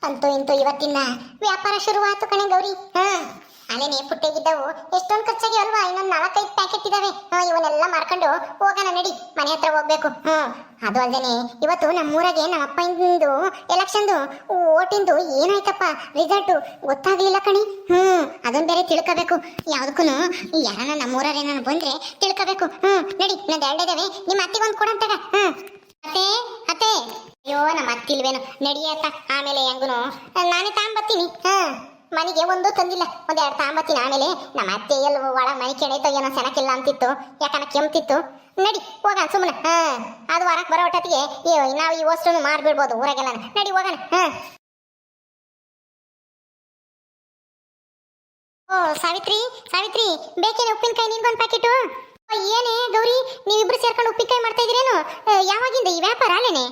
ಅಂತೂ ಇಂತೂ ಇವತ್ತಿನ ವ್ಯಾಪಾರ ಶುರುವಾಯ್ತು ಕಣೆ ಗೌರಿ. ಅಲ್ಲೇನೆ ಪುಟ್ಟೆಗಿದ್ದವು ಎಷ್ಟೊಂದು ಖರ್ಚಾಗಿ ಅಲ್ವಾ, ಇನ್ನೊಂದು 4-5 ಪ್ಯಾಕೆಟ್ ಇದಾವೆ. ಇವನ್ನೆಲ್ಲ ಮಾರ್ಕೊಂಡು ಹೋಗೋಣ ನಡಿ, ಮನೆ ಹತ್ರ ಹೋಗ್ಬೇಕು. ಅದು ಅಲ್ದೇನೆ ಇವತ್ತು ನಮ್ಮೂರಾಗೆ ನಮ್ಮ ಅಪ್ಪಂದು ಎಲೆಕ್ಷನ್ದು ಓಟಿಂದು ಏನಾಯ್ತಪ್ಪ ರಿಸಲ್ಟ್ ಗೊತ್ತಾಗ್ಲಿಲ್ಲ ಕಣಿ. ಅದನ್ನ ಬೇರೆ ತಿಳ್ಕೋಬೇಕು. ಯಾವ್ದಕ್ಕೂ ಯಾರನ್ನ ನಮ್ಮೂರೇನ ಬಂದ್ರೆ ತಿಳ್ಕೋಬೇಕು. ನಡಿ, ನಾನು 2 ಇದಾವೆ, ನಿಮ್ಮ ಅತ್ತಿಗೊಂದು ಕೊಡಂತಾಗ. ಅತ್ತೆ ಅತ್ತೆ, ಅಯ್ಯೋ ನಮ್ಮ ಅತ್ತಿಲ್ವೇನು, ನಡಿಯತ್ತ. ಆಮೇಲೆ ಹೆಂಗುನು ನಾನೇ ತಗೊಂಬತ್ತೀನಿ. ಮನೆಗೆ ಒಂದು ತಂದಿಲ್ಲ, 1-2 ತಗೊಂಬತ್ತೀನಿ. ಆಮೇಲೆ ನಮ್ಮ ಅತ್ತೆ ಎಲ್ಲಿ ಒಳ ಮನೆ ಕೆಣೈತೋ ಏನೋ ಸೆನಕಿಲ್ಲ ಅಂತಿತ್ತು, ಯಾಕನ ಕೆಮ್ತಿತ್ತು. ನಡಿ ಹೋಗೋಣ ಸುಮ್ಮನೆ. ಅದು ಹೊರಕ್ಕೆ ಬರೋ ಒಟ್ಟತ್ತಿಗೆ ನಾವು ಈ ವಸ್ತುನು ಮಾರ್ಬಿಡ್ಬೋದು ಊರಾಗೆಲ್ಲ. ನಡಿ ಹೋಗೋಣ. ಓ ಸಾವಿತ್ರಿ, ಸಾವಿತ್ರಿ ಬೇಕೇನೆ ಉಪ್ಪಿನಕಾಯಿ? ನಿನ್ಗೊಂದು ಪ್ಯಾಕೆಟು. ಏನೇ ಗೌರಿ, ನೀವಿಬ್ರು ಸೇರ್ಕೊಂಡು ಉಪ್ಪಿನಕಾಯಿ ಮಾಡ್ತಾ ಇದ್ರೇನು? ಯಾವಾಗಿಂದ ಈ ವ್ಯಾಪಾರ ಅಲ್ಲೇನೆ?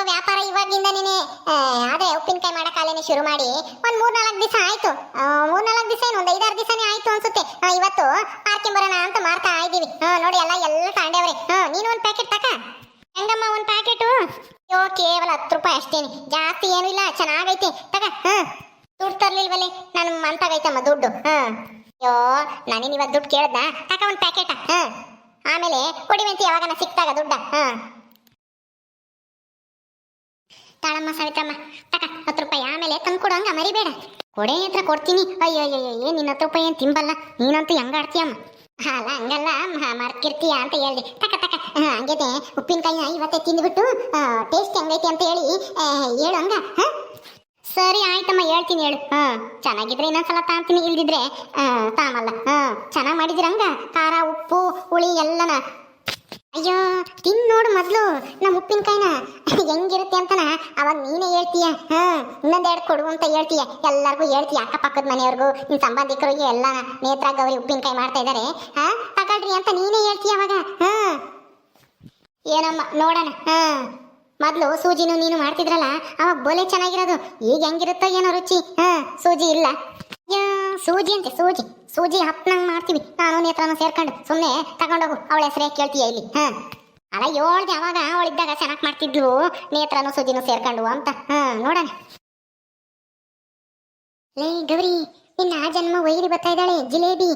ವ್ಯಾಪಾರ ಇವಾಗಿಂದನೇ. ಅದೇ ಉಪ್ಪಿನಕಾಯಿ ಮಾಡಕ್ಕಾಲೇನೆ ಶುರು ಮಾಡಿ ಒಂದು 3-4 ದಿವಸ ಆಯ್ತು. 3-4 ದಿವಸ ಏನು, ಒಂದು 5-6 ದಿವಸನೇ ಆಯ್ತು ಅನ್ಸುತ್ತೆ. ಇವತ್ತು ಮಾರ್ಕೊಂಬರೋಣ ಅಂತ ಮಾರ್ತಾ ಇದ್ದೀವಿ. ನೋಡಿ ಎಲ್ಲ ತಾಂಡವ್ರೆ. ನೀನು ಒಂದು ಪ್ಯಾಕೆಟ್ ತಕ. ಹೆಂಗಮ್ಮ ಒಂದು ಪ್ಯಾಕೆಟು? ಅಯ್ಯೋ ಕೇವಲ 10 ರೂಪಾಯಿ ಅಷ್ಟೇನೆ, ಜಾಸ್ತಿ ಏನೂ ಇಲ್ಲ. ಚೆನ್ನಾಗೈತೆ ತಗ. ದುಡ್ಡು ತರ್ಲಿಲ್ವಲ್ಲೇ ನಾನು ಮಂತಾಗೈತಮ್ಮ ದುಡ್ಡು. ಅಯ್ಯೋ ನಾನೇನು ಇವತ್ತು ದುಡ್ಡು ಕೇಳ್ದ, ತಕ ಒಂದು ಪ್ಯಾಕೆಟ. ಆಮೇಲೆ ಕೊಡಿವಂತಿ ಯಾವಾಗ ಸಿಕ್ತಾಗ ದುಡ್ಡ. ತಾಳಮ್ಮ ಸಾವಿತ್ರಮ್ಮ, ತಕ 10 ರೂಪಾಯಿ. ಆಮೇಲೆ ತಂದು ಕೊಡು, ಹಂಗ ಮರಿಬೇಡ. ಕೊಡೆ ಹತ್ರ ಕೊಡ್ತೀನಿ. ಅಯ್ಯೋ ಅಯ್ಯೋ ನೀನು 10 ರೂಪಾಯಿ ಏನು ತಿಂಬಲ್ಲ ನೀನಂತೂ ಹೆಂಗಾಡ್ತೀಯಮ್ಮ. ಅಲ್ಲ ಹಂಗಲ್ಲ, ಮರ್ಕಿರ್ತೀಯ ಅಂತ ಹೇಳ್ದೆ. ತಕ ತಕ. ಹಂಗೇನೆ ಉಪ್ಪಿನಕಾಯಿನ ಇವತ್ತೇ ತಿಂದ್ಬಿಟ್ಟು ಟೇಸ್ಟ್ ಹೆಂಗೈತಿ ಅಂತ ಹೇಳಿ ಹೇಳು ಹಂಗ. ಸರಿ ಆಯ್ತಮ್ಮ, ಹೇಳ್ತೀನಿ ಹೇಳು. ಚೆನ್ನಾಗಿದ್ರೆ ಇನ್ನೊಂದ್ಸಲ ತಾಂತೀನಿ, ಇಲ್ದಿದ್ರೆ ತಾಮಲ್ಲ. ಚೆನ್ನಾಗಿ ಮಾಡಿದಿರಂಗ ಖಾರ ಉಪ್ಪು ಹುಳಿ ಎಲ್ಲನ. ಅಯ್ಯೋ ತಿನ್ ನೋಡು ಮೊದ್ಲು ನಮ್ಮ ಉಪ್ಪಿನಕಾಯಿನ ಹೆಂಗಿರುತ್ತೆ ಅಂತನ ಅವಾಗ ನೀನೇ ಹೇಳ್ತೀಯ. ಇನ್ನೊಂದೆರಡು ಕೊಡು ಅಂತ ಹೇಳ್ತೀಯ, ಎಲ್ಲರಿಗೂ ಹೇಳ್ತೀಯ, ಅಕ್ಕಪಕ್ಕದ ಮನೆಯವ್ರಿಗೂ ನಿನ್ನ ಸಂಬಂಧಿಕರಿಗೆ ಎಲ್ಲ. ನೇತ್ರ ಗೌರಿ ಉಪ್ಪಿನಕಾಯಿ ಮಾಡ್ತಾ ಇದ್ದಾರೆ, ತಗೊಳ್ರಿ ಅಂತ ನೀನೇ ಹೇಳ್ತೀಯ ಅವಾಗ. ಏನಮ್ಮ ನೋಡೋಣ. ಮೊದ್ಲು ಸೂಜಿನೂ ನೀನು ಮಾಡ್ತಿದ್ರಲ್ಲ ಅವಾಗ ಬೋಲೆ ಚೆನ್ನಾಗಿರೋದು. ಈಗ ಹೆಂಗಿರುತ್ತೋ ಏನೋ ರುಚಿ. ಸೂಜಿ ಇಲ್ಲ. ಸೂಜಿ ಅಂತೆ, ಸೂಜಿ ಸೂಜಿ ಹಪ್ನಂಗ್ ಮಾಡ್ತೀವಿ ನಾನು ನೇತ್ರನ ಸೇರ್ಕೊಂಡು. ಸುಮ್ಮನೆ ತಗೊಂಡೋಗು, ಅವಳ ಹೆಸರೇ ಕೇಳ್ತೀಯ ಇಲ್ಲಿ. ಅಲ್ಲ ಹೇಳ್ದೆ ಅವಾಗ ಅವಳಿದ್ದಾಗ ಚೆನ್ನಾಗಿ ಮಾಡ್ತಿದ್ಲು, ನೇತ್ರನು ಸೂಜಿನೂ ಸೇರ್ಕೊಂಡು ಅಂತ. ನೋಡೋಣ. ಲೇ ಗೌರಿ, ನಿನ್ನ ಆ ಜನ್ಮ ವೈರಿ ಬರ್ತಾ ಇದ್ದಾಳೆ ಜಿಲೇಬಿ.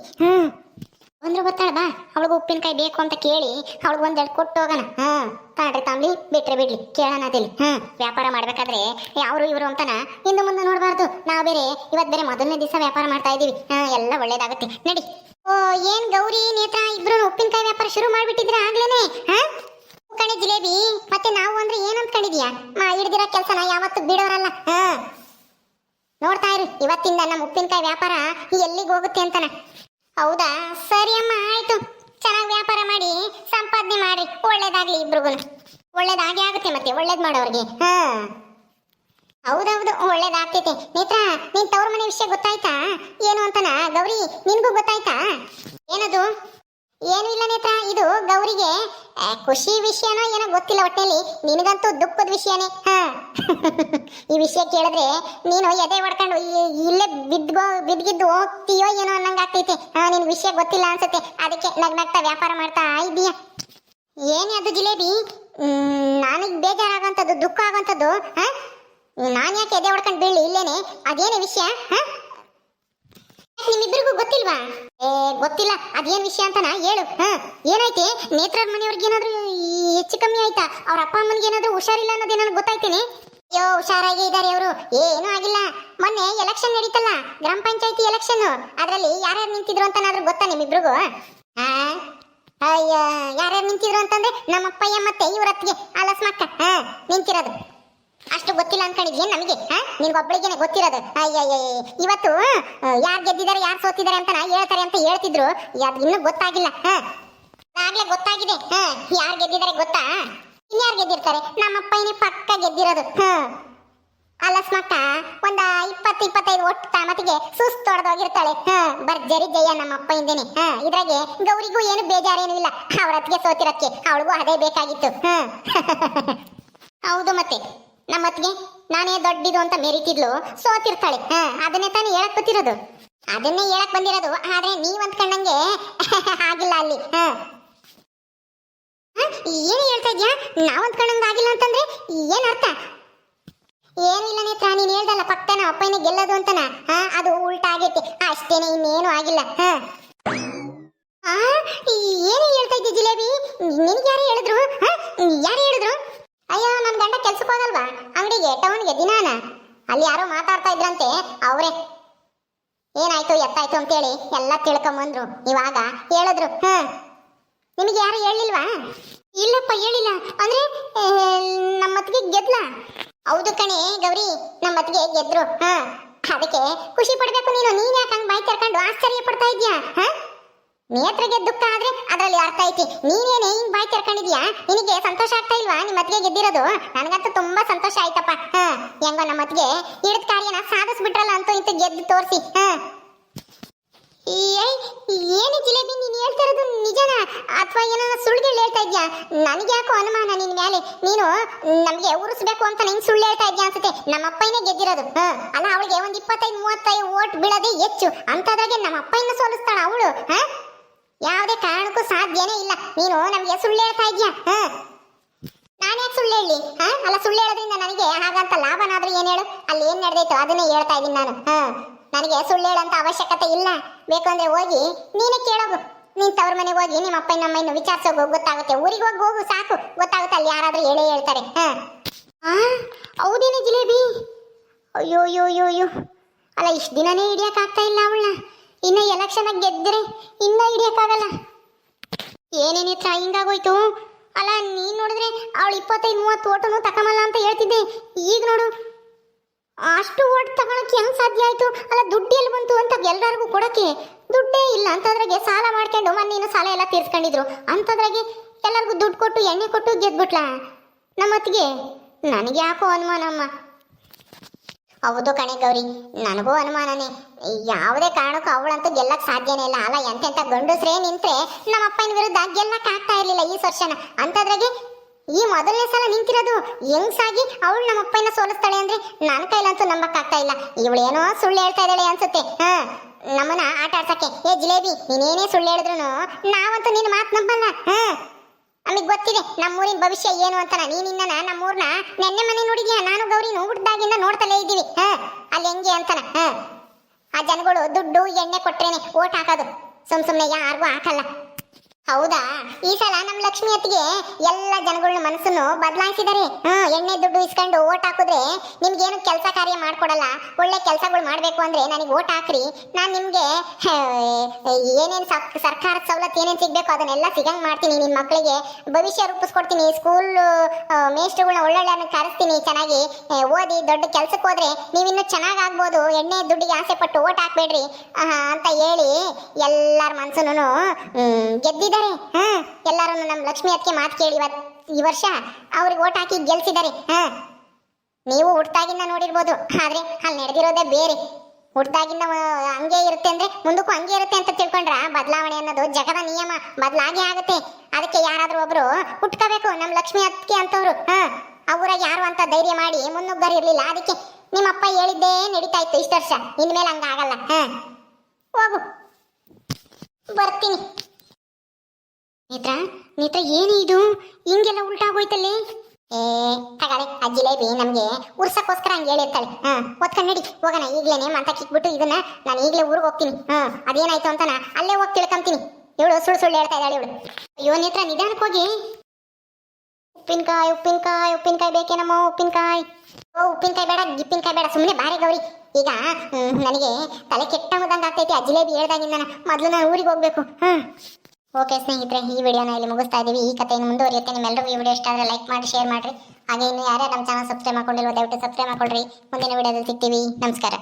ಒಂದ್ರು ಬರ್ತಾಳ ಬಾ, ಅವಳಿಗೆ ಉಪ್ಪಿನಕಾಯಿ ಬೇಕು ಅಂತ ಕೇಳಿ ಅವಳಿಗೆ 1-2 ಕೊಟ್ಟು ಹೋಗೋಣ. ತಾಡ್ರಿ ತಾಂಬ್ಲಿ ಬಿಟ್ರೆ ಬಿಡ್ಲಿ ಕೇಳೋಣ ಅದಿಲ್ಲಿ. ವ್ಯಾಪಾರ ಮಾಡ್ಬೇಕಾದ್ರೆ ಯಾರು ಇವರು ಅಂತನ ಹಿಂದೆ ಮುಂದೆ ನೋಡಬಾರ್ದು. ನಾವು ಬೇರೆ ಇವತ್ತು ಬೇರೆ ಮೊದಲನೇ ದಿವಸ ವ್ಯಾಪಾರ ಮಾಡ್ತಾ ಇದೀವಿ. ಎಲ್ಲ ಒಳ್ಳೇದಾಗುತ್ತೆ ನಡಿ. ಓ ಏನ್ ಗೌರಿ ನೇತ್ರ ಇಬ್ರು ಉಪ್ಪಿನಕಾಯಿ ವ್ಯಾಪಾರ ಶುರು ಮಾಡ್ಬಿಟ್ಟಿದ್ರ ಆಗ್ಲೇನೆ? ಕಣೆ ಜಿಲೇಬಿ, ಮತ್ತೆ ನಾವು ಅಂದ್ರೆ ಏನ್ ಅಂದ್ಕೊಂಡಿದ್ಯಾ? ಹಿಡ್ದಿರೋ ಕೆಲ್ಸನ ಯಾವತ್ತು ಬಿಡೋರಲ್ಲ. ನೋಡ್ತಾ ಇರು, ಇವತ್ತಿಂದ ನಮ್ಮ ಉಪ್ಪಿನಕಾಯಿ ವ್ಯಾಪಾರ ಎಲ್ಲಿಗೆ ಹೋಗುತ್ತೆ ಅಂತನ. ಹೌದಾ, ಸರಿ ಅಮ್ಮ ಆಯ್ತು. ಚೆನ್ನಾಗಿ ವ್ಯಾಪಾರ ಮಾಡಿ ಸಂಪಾದನೆ ಮಾಡ್ರಿ, ಒಳ್ಳೇದಾಗ್ಲಿ ಇಬ್ರಿಗೂ. ಒಳ್ಳೇದಾಗಿ ಆಗುತ್ತೆ ಮತ್ತೆ ಒಳ್ಳೇದ್ ಮಾಡೋರ್ಗೆ. ಹೌದೌದು, ಒಳ್ಳೇದಾಗ್ತೈತೆ. ನೇತ್ರ ನಿನ್ ತವ್ರ ಮನೆ ವಿಷಯ ಗೊತ್ತಾಯ್ತಾ ಏನು ಅಂತನ? ಗೌರಿ ನಿನ್ಗೂ ಗೊತ್ತಾಯ್ತಾ? ಏನದು? ಏನು ಇಲ್ಲ ನೇತ್ರ, ಇದು ಗೌರಿಗೆ ಖುಷಿ ವಿಷಯನೋ ಏನೋ ಗೊತ್ತಿಲ್ಲ, ಒಟ್ಟಲ್ಲಿ ನಿನಗಂತೂ ದುಃಖದ ವಿಷಯನೇ. ಈ ವಿಷಯ ಕೇಳಿದ್ರೆ ನೀನು ಎದೆ ಹೊಡ್ಕೊಂಡು ಇಲ್ಲೇ ಬಿದ್ಗಿದ್ದು ಹೋಗ್ತೀಯೋ ಏನೋ ಅನ್ನಂಗ ಆಗ್ತೈತೆ. ನಿನ್ ವಿಷಯ ಗೊತ್ತಿಲ್ಲ ಅನ್ಸುತ್ತೆ, ಅದಕ್ಕೆ ನಗ್ನಗ್ತಾ ವ್ಯಾಪಾರ ಮಾಡ್ತಾ ಇದೀಯ. ಏನೇ ಅದು ಜಿಲೇಬಿ, ನನಗೆ ಬೇಜಾರಾಗಂಥದ್ದು ದುಃಖ ಆಗೋಂಥದ್ದು. ನಾನು ಯಾಕೆ ಎದೆ ಹೊಡ್ಕೊಂಡು ಬೀಳಿ ಇಲ್ಲೇನೆ? ಅದೇನೇ ವಿಷಯ? ನಿಮ್ಮಿಬ್ಬರಿಗೂ ಗೊತ್ತಿಲ್ವಾ? ಗೊತ್ತಿಲ್ಲ, ಅದೇನ್ ವಿಷಯ ಅಂತನಾ ಹೇಳು. ಏನಾಯ್ತೆ? ನೇತ್ರರ ಮನೆಯವ್ರಿಗೆ ಏನಾದ್ರು ಹೆಚ್ಚು ಕಮ್ಮಿ ಆಯ್ತಾ? ಅವ್ರ ಅಪ್ಪ ಅಮ್ಮನಿಗೆ ಏನಾದ್ರು ಹುಷಾರಿಲ್ಲ ಅನ್ನೋದೇ ನನಗೆ ಗೊತ್ತಾಯ್ತೇನೆ. ಅಯ್ಯೋ ಹುಷಾರಾಗಿ ಇದ್ದಾರೆ ಅವರು, ಏನೂ ಆಗಿಲ್ಲ. ಮೊನ್ನೆ ಎಲೆಕ್ಷನ್ ನಡೀತಲ್ಲ, ಗ್ರಾಮ ಪಂಚಾಯತಿ ಎಲೆಕ್ಷನ್, ಅದ್ರಲ್ಲಿ ಯಾರ್ಯಾರು ನಿಂತಿದ್ರು ಅಂತನಾದ್ರೂ ಗೊತ್ತಾ ನಿಮ್ಮಿಬ್ರಿಗೂ? ಯಾರ್ಯಾರು ನಿಂತಿದ್ರು ಅಂತಂದ್ರೆ ನಮ್ಮ ಅಪ್ಪಯ್ಯ ಮತ್ತೆ ಇವ್ರತ್ತಿಗೆ ಅಲಸ್ಮಕ್ಕ ನಿಂತಿರೋದು. ಅಷ್ಟು ಗೊತ್ತಿಲ್ಲ ಅನ್ಕೊಂಡಿದ್ಯೇನ್ ನಮಗೆ? ನಿನ್ಗೊಬ್ಬಳಿಗೇನೆ ಗೊತ್ತಿರೋದು. ಅಯ್ಯಯ್ಯ, ಇವತ್ತು ಯಾರು ಗೆದ್ದಿದ್ದಾರೆ ಯಾರು ಸೋತಿದ್ದಾರೆ ಅಂತ ಹೇಳ್ತಾರೆ ಅಂತ ಹೇಳ್ತಿದ್ರು, ಅದು ಇನ್ನೂ ಗೊತ್ತಾಗಿಲ್ಲ. ಆಗ್ಲೇ ಗೊತ್ತಾಗಿದೆ. ಯಾರು ಗೆದ್ದಿದ್ದಾರೆ ಗೊತ್ತಾ? ಇನ್ಯಾರು ಗೆದ್ದಿರ್ತಾರೆ? ನಮ್ಮಪ್ಪನೇ ಪಕ್ಕ ಗೆದ್ದಿರೋದು. ಅಲಸ್ಮಕ್ಕ ಒಂದ 20-25 ಒಟ್ಟು ಮತ್ತಿಗೆ ಸುಸ್ತು ಹೊಡೆದೋಗಿರ್ತಾಳೆ. ಬರ್ಜರಿ ಜಯ ನಮ್ಮ ಅಪ್ಪ ಹಿಂದೇನೆ. ಇದ್ರಾಗೆ ಗೌರಿಗೂ ಏನು ಬೇಜಾರೇನು ಇಲ್ಲ, ಅವ್ರತ್ತಿಗೆ ಸೋತಿರಕ್ಕೆ ಅವಳಿಗೂ ಅದೇ ಬೇಕಾಗಿತ್ತು. ಹೌದು ಮತ್ತೆ ನಮ್ಮತ್ತಿಗೆ ನಾನೇ ದೊಡ್ಡಿದು ಅಂತ ಮೆರಿತಿದ್ಲು, ಸೋತಿರ್ತಾಳೆ. ಅದನ್ನೇ ತಾನೇ ಹೇಳಕ್ ಗೊತ್ತಿರೋದು, ಅದನ್ನೇ ಹೇಳಕ್ ಬಂದಿರೋದು. ಆದ್ರೆ ನೀವ್ ಅಂದ್ಕೊಂಡಂಗೆ ಆಗಿಲ್ಲ ಅಲ್ಲಿ. ಏನು ಹೇಳ್ತಾ ಇದ್ಯಾ? ನಾವ್ ಅಂದ್ಕೊಂಡಂಗೆ ಆಗಿಲ್ಲ ಅಂತಂದ್ರೆ ಏನ್ ಅರ್ಥ? ಏನು ಇಲ್ಲ ನೇತ್ರ, ನೀನ್ ಹೇಳ್ದಲ್ಲ ಹೇಳಿದ್ನಲ್ಲ ಪಕ್ಕ ನಮ್ಮ ಅಪ್ಪನೇ ಗೆಲ್ಲೋದು ಅಂತನ ಅದು ಉಲ್ಟಾ ಆಗೈತಿ ಅಷ್ಟೇನೆ, ಇನ್ನೇನು ಆಗಿಲ್ಲ. ಏನು ಹೇಳ್ತಾ ಇದ್ದೆ ಜಿಲೇಬಿ? ನಿನ್ಗೆ ಯಾರು ಹೇಳಿದ್ರು? ಯಾರು ಹೇಳಿದ್ರು? ಅಯ್ಯೋ ನನ್ನ ಗಂಡ ಕೆಲ್ಸಕ್ಕೆ ಹೋಗಲ್ವಾ ಅಂಗಡಿಗೆ, ಟೌನ್ಗೆ ದಿನಾನ? ಅಲ್ಲಿ ಯಾರೋ ಮಾತಾಡ್ತಾ ಇದ್ರಂತೆ, ಅವರೇ ಏನಾಯ್ತು ಎತ್ತಾಯ್ತು ಅಂತೇಳಿ ಎಲ್ಲ ತಿಳ್ಕೊಂಬಂದ್ರು. ಇವಾಗ ಹೇಳಿದ್ರು. ನಿಮಗೆ ಯಾರು ಹೇಳಿಲ್ವಾ? ಇಲ್ಲಪ್ಪ ಹೇಳಿಲ್ಲ. ಅಂದ್ರೆ ನಮ್ಮತ್ತಿಗೆ ಗೆದ್ಲ? ಹೌದು ಕಣೆ ಗೌರಿ, ನಮ್ಮತ್ತಿಗೆ ಗೆದ್ರು. ಅದಕ್ಕೆ ಖುಷಿ ಪಡ್ಬೇಕು ನೀನು. ನೀನ್ ಯಾಕೆ ಹಂಗ್ ಬಾಯಿ ತೆರ್ಕೊಂಡು ಆಶ್ಚರ್ಯ ಪಡ್ತಾ ಇದ್ಯಾ? ನೇತ್ರಗೆ ದುಃಖ ಆದ್ರೆ ಅದರಲ್ಲಿ ಅರ್ಥ ಐತಿ. ನೀನೇನೆ ಹಿಂಗ್ ಬಾಯಿ ತೆರ್ಕೊಂಡಿದ್ಯಾ? ನಿನಗೆ ಸಂತೋಷ ಆಗ್ತಾ ಇಲ್ವಾ ನಿಮ್ಮ ಅತ್ತಿಗೆ ಗೆದ್ದಿರೋದು? ನನಗಂತೂ ತುಂಬಾ ಸಂತೋಷ ಆಯ್ತಪ್ಪ. ಹೆಂಗೋ ನಮ್ಮ ಅತ್ತಿಗೆ ಹಿಡಿದ ಕಾರ್ಯನ ಸಾಧಿಸ್ಬಿಟ್ರಲ್ಲ ಅಂತೂ ಇಂತ ಗೆದ್ದು ತೋರಿಸಿ. ಏನು ಜಿಲೇಬಿ, ನೀನು ಹೇಳ್ತಾ ಇರೋದು ನಿಜನಾ ಅಥವಾ ಏನೋ ಸುಳ್ಳು ಹೇಳ್ತಾ ಇದ್ಯಾ? ನನಗೆ ಯಾಕೋ ಅನುಮಾನ ನಿನ್ ಮೇಲೆ. ನೀನು ನಮ್ಗೆ ಉರಿಸ್ಬೇಕು ಅಂತ ನಿಂಗೆ ಸುಳ್ಳು ಹೇಳ್ತಾ ಇದ್ಯಾ ಅನ್ಸುತ್ತೆ. ನಮ್ಮ ಅಪ್ಪನೇ ಗೆದ್ದಿರೋದು. ಅಲ್ಲ, ಅವಳಿಗೆ ಒಂದ್ 25-35 ಓಟ್ ಬೀಳೋದೇ ಹೆಚ್ಚು. ಅಂತದ್ರಾಗೆ ನಮ್ಮ ಅಪ್ಪನ ಸೋಲಿಸ್ತಾಳ ಅವಳು? ಯಾವುದೇ ಕಾರಣಕ್ಕೂ ಸಾಧ್ಯನೇ ಇಲ್ಲ. ನೀನು ನಮ್ಗೆ ಸುಳ್ಳು ಹೇಳ್ತಾ ಇದ್ಯಾ? ನಾನು ಯಾಕೆ ಸುಳ್ಳು ಹೇಳಿ? ಅಲ್ಲ, ಸುಳ್ಳು ಹೇಳೋದ್ರಿಂದ ನನಗೆ ಹಾಗಂತ ಲಾಭನಾದ್ರೂ ಏನ್ ಹೇಳು? ಅಲ್ಲಿ ಏನ್ ನಡೆದೈತು ಅದನ್ನೇ ಹೇಳ್ತಾ ಇದ್ದೀನಿ ನಾನು. ನನಗೆ ಸುಳ್ಳು ಹೇಳಂತ ಅವಶ್ಯಕತೆ ಇಲ್ಲ. ಬೇಕಂದ್ರೆ ಹೋಗಿ ನೀನೇ ಕೇಳೋಗು. ನೀನ್ ತವ್ರ ಮನೆಗೆ ಹೋಗಿ ನಿಮ್ಮ ಅಪ್ಪ ನಮ್ಮನ್ನು ವಿಚಾರಿಸೋಗು, ಗೊತ್ತಾಗುತ್ತೆ. ಊರಿಗೆ ಹೋಗಿ ಹೋಗು ಸಾಕು, ಗೊತ್ತಾಗುತ್ತೆ. ಅಲ್ಲಿ ಯಾರಾದ್ರೂ ಹೇಳೇ ಹೇಳ್ತಾರೆ. ಹೌದೇನೆ ಜಿಲೇಬಿ? ಅಯ್ಯೋ ಅಯ್ಯೋ ಅಯ್ಯೋ ಅಯ್ಯೋ, ಅಲ್ಲ ಇಷ್ಟು ದಿನನೇ ಹಿಡಿಯಕ್ ಆಗ್ತಾ ಇಲ್ಲ ಅವಳನ್ನ. ಇನ್ನ ಎಲೆಕ್ಷನ್ ಗೆದ್ದರೆ ಇನ್ನ ಹಿಡಿಯಕ್ಕಾಗಲ್ಲ. ಏನೇನಿತ್ರ ಹಿಂಗಾಗೋಯ್ತು? ಅಲ್ಲ, ನೀನ್ ನೋಡಿದ್ರೆ ಅವಳು 25-30 ಓಟನು ತಕಮಲ್ಲ ಅಂತ ಹೇಳ್ತಿದ್ದೆ. ಈಗ ನೋಡು ಅಷ್ಟು ಓಟ್ ತಗೊಳಕ್ಕೆ ಹೆಂಗ್ ಸಾಧ್ಯ ಆಯ್ತು? ಅಲ್ಲ, ದುಡ್ಡು ಎಲ್ಲಿ ಬಂತು ಅಂತ ಎಲ್ಲರಿಗೂ ಕೊಡಕ್ಕೆ ದುಡ್ಡೇ ಇಲ್ಲ. ಅಂತದ್ರಾಗೆ ಸಾಲ ಮಾಡ್ಕೊಂಡು ಮೊನ್ನೇನು ಸಾಲ ಎಲ್ಲ ತೀರ್ಸ್ಕೊಂಡಿದ್ರು. ಅಂತದ್ರಾಗೆ ಎಲ್ಲರಿಗೂ ದುಡ್ಡು ಕೊಟ್ಟು ಎಣ್ಣೆ ಕೊಟ್ಟು ಗೆದ್ಬಿಟ್ಲ ನಮ್ಮತ್ತಿಗೆ. ನನಗೆ ಯಾಕೋ ಅನುಮಾನಮ್ಮ. ಹೌದು ಕಣೆ ಗೌರಿ, ನನಗೂ ಅನುಮಾನನೇ. ಯಾವುದೇ ಕಾರಣಕ್ಕೂ ಅವಳಂತೂ ಗೆಲ್ಲಕ್ ಸಾಧ್ಯನೇ ಇಲ್ಲ. ಅಲ್ಲ, ಎಂತೆಂತ ಗಂಡಸ್ರೇ ನಿಂತ್ರೆ ನಮ್ಮ ಅಪ್ಪನ ವಿರುದ್ಧ ಗೆಲ್ಲಕ್ ಆಗ್ತಾ ಇರ್ಲಿಲ್ಲ ಈ ವರ್ಷನ. ಅಂತದ್ರಾಗೆ ಈ ಮೊದಲನೇ ಸಲ ನಿಂತಿರೋದು ಹೆಂಗ್ಸಾಗಿ ಅವಳು ನಮ್ಮ ಅಪ್ಪನ ಸೋಲಿಸ್ತಾಳೆ ಅಂದ್ರೆ ನನ್ನ ಕೈಲಂತೂ ನಂಬಕ್ ಆಗ್ತಾ ಇಲ್ಲ. ಇವಳೇನೋ ಸುಳ್ಳು ಹೇಳ್ತಾ ಇದ್ದಾಳೆ ಅನ್ಸುತ್ತೆ. ನಮ್ಮನ್ನ ಆಟ ಆಡ್ಸಕ್ಕೆ. ಜಿಲೇಬಿ, ನೀನೇನೇ ಸುಳ್ಳು ಹೇಳಿದ್ರು ನಾವಂತೂ ನಿನ್ನ ಮಾತು ನಂಬಲ್ಲ. ನಮಗ್ ಗೊತ್ತಿದೆ ನಮ್ಮೂರಿನ ಭವಿಷ್ಯ ಏನು ಅಂತ. ನೀನಿನ್ನ ನಮ್ಮೂರ್ನ ನೆನ್ನೆ ಮನೆ ನೋಡಿದ್ಯಾ? ನಾನು ಗೌರಿ ಹುಟ್ಟಿದಾಗಿಂದ ನೋಡ್ತಲೇ ಇದ್ದೀವಿ. ಅಲ್ಲಿ ಹೆಂಗೆ ಅಂತನ. ಆ ಜನಗಳು ದುಡ್ಡು ಎಣ್ಣೆ ಕೊಟ್ರೇನೆ ಓಟ್ ಹಾಕೋದು, ಸುಮ್ನೆ ಯಾರಿಗೂ ಹಾಕಲ್ಲ. ಹೌದಾ? ಈ ಸಲ ನಮ್ಮ ಲಕ್ಷ್ಮಿ ಅತ್ತಿಗೆ ಎಲ್ಲ ಜನಗಳ ಮನಸ್ಸನ್ನು ಬದಲಾಯಿಸಿದ್ದಾರೆ. ಎಣ್ಣೆ ದುಡ್ಡು ಇಸ್ಕೊಂಡು ಓಟ್ ಹಾಕಿದ್ರೆ ನಿಮ್ಗೇನು ಕೆಲಸ ಕಾರ್ಯ ಮಾಡ್ಕೊಡಲ್ಲ. ಒಳ್ಳೆ ಕೆಲಸಗಳು ಮಾಡ್ಬೇಕು ಅಂದ್ರೆ ನನಗೆ ಓಟ್ ಹಾಕ್ರಿ, ನಾನು ನಿಮ್ಗೆ ಏನೇನು ಸರ್ಕಾರದ ಸವಲತ್ತು ಏನೇನು ಸಿಗ್ಬೇಕು ಅದನ್ನೆಲ್ಲ ಸಿಗಂಗ್ ಮಾಡ್ತೀನಿ. ನಿಮ್ಮ ಮಕ್ಕಳಿಗೆ ಭವಿಷ್ಯ ರೂಪಿಸ್ಕೊಡ್ತೀನಿ. ಸ್ಕೂಲ್ ಮೇಸ್ಟ್ರುಗಳನ್ನ ಒಳ್ಳೊಳ್ಳೆ ಕರೆಸ್ತೀನಿ. ಚೆನ್ನಾಗಿ ಓದಿ ದೊಡ್ಡ ಕೆಲ್ಸಕ್ಕೆ ಹೋದ್ರೆ ನೀವಿನ್ನೂ ಚೆನ್ನಾಗಾಗ್ಬೋದು. ಎಣ್ಣೆ ದುಡ್ಡಿಗೆ ಆಸೆ ಪಟ್ಟು ಓಟ್ ಹಾಕ್ಬೇಡ್ರಿ ಅಂತ ಹೇಳಿ ಎಲ್ಲರ ಮನ್ಸನ್ನು ಗೆದ್ದಿದ್ದಾರೆ. ಎಲ್ಲರೂ ನಮ್ಮ ಲಕ್ಷ್ಮಿ ಅತ್ತಿಗೆ ಮಾತು ಕೇಳಿ ಈ ವರ್ಷ ಅವ್ರಿಗೆ ಓಟ್ ಹಾಕಿ ಗೆಲ್ಸಿದ್ದಾರೆ. ನೀವು ಹುಟ್ಟಾಗಿಂದ ನೋಡಿರ್ಬೋದು, ಆದ್ರೆ ಅಲ್ಲಿ ನಡೆದಿರೋದೇ ಬೇರೆ. ಹುಟ್ಟಾಗಿಂದ ಹಂಗೆ ಇರುತ್ತೆ ಅಂದ್ರೆ ಮುಂದಕ್ಕೂ ಹಂಗೆ ಇರುತ್ತೆ ಅಂತ ತಿಳ್ಕೊಂಡ್ರ ಬದಲಾವಣೆ ಅನ್ನೋದು ಜಗದ ನಿಯಮ, ಬದಲಾಗಿ ಆಗುತ್ತೆ. ಅದಕ್ಕೆ ಯಾರಾದ್ರೂ ಒಬ್ರು ಹುಟ್ಕೋಬೇಕು. ನಮ್ಮ ಲಕ್ಷ್ಮಿ ಅತ್ತಿಗೆ ಅಂತವ್ರು ಅವರಾಗ ಯಾರು ಅಂತ ಧೈರ್ಯ ಮಾಡಿ ಮುನ್ನುಗ್ಗರ್ ಇರ್ಲಿಲ್ಲ. ಅದಕ್ಕೆ ನಿಮ್ಮಪ್ಪ ಹೇಳಿದ್ದೇ ನಡೀತಾ ಇತ್ತು ಇಷ್ಟು ವರ್ಷ. ಇನ್ಮೇಲೆ ಹಂಗಾಗಲ್ಲ. ಹೋಗು, ಬರ್ತೀನಿ. ನೇತ್ರ ಏನು ಇದು ಹಿಂಗೆಲ್ಲ ಉಲ್ಟಾ ಹೋಯ್ತಲ್ಲಿ? ತಗಳೆ ಆ ಜಿಲೇಬಿ ನಮ್ಗೆ ಉರ್ಸಕ್ಕೋಸ್ಕರ ಹಂಗೆ ಹೇಳಿರ್ತಾಳೆ. ಓದ್ಕೊಂಡು ನಡಿ ಹೋಗೋಣ ಈಗ್ಲೇನೆ ಮಂತ ಕಿಕ್ಬಿಟ್ಟು ಇದನ್ನ ನಾನು ಈಗಲೇ ಊರಿಗೆ ಹೋಗ್ತೀನಿ. ಅದೇನಾಯ್ತು ಅಂತ ಅಲ್ಲೇ ಹೋಗಿ ತಿಳ್ಕೊಂತೀನಿ. ಇವಳು ಸುಳ್ಳು ಸುಳ್ಳು ಹೇಳ್ತಾ ಇದ್ದಾಳೆ ಇವಳು. ಅಯ್ಯೋ ನೇತ್ರ, ನಿಧಾನಕ್ಕೆ ಹೋಗಿ. ಉಪ್ಪಿನಕಾಯಿ ಉಪ್ಪಿನಕಾಯಿ ಉಪ್ಪಿನಕಾಯಿ ಬೇಕೇನಮ್ಮ? ಉಪ್ಪಿನಕಾಯಿ. ಉಪ್ಪಿನಕಾಯಿ ಬೇಡ, ಗಿಪ್ಪಿನಕಾಯಿ ಬೇಡ, ಸುಮ್ಮನೆ ಬಾರೆ ಗೌರಿ. ಈಗ ನನಗೆ ತಲೆ ಕೆಟ್ಟ ಹೋದಂಗೆ ಆಗ್ತೈತಿ ಆ ಜಿಲೇಬಿ ಹೇಳ್ದಾಗಿಂದ. ಮೊದಲು ನಾನು ಊರಿಗೆ ಹೋಗ್ಬೇಕು. ಓಕೆ ಸ್ನೇಹಿತರೆ, ಈ ವಿಡಿಯೋನ ಇಲ್ಲಿ ಮುಗಿಸ್ತಾ ಇದ್ದೀವಿ. ಈ ಕಥೆಯನ್ನು ಮುಂದುವರಿಯುತ್ತೆ. ನಿಮ್ಮೆಲ್ಲರಿಗೂ ಈ ವಿಡಿಯೋ ಇಷ್ಟ ಆದರೆ ಲೈಕ್ ಮಾಡಿ, ಶೇರ್ ಮಾಡಿರಿ. ಹಾಗೆ ಇನ್ನು ಯಾರ್ಯಾರು ನಮ್ಮ ಚಾನಲ್ ಸಬ್ಸ್ಕ್ರೈಬ್ ಮಾಡ್ಕೊಂಡಿಲ್ವೋ ದಯವಿಟ್ಟು ಸಬ್ಸ್ಕ್ರೈಬ್ ಮಾಡ್ಕೊಳ್ರಿ. ಮುಂದಿನ ವಿಡಿಯೋದಲ್ಲಿ ಸಿಗ್ತೀವಿ. ನಮಸ್ಕಾರ.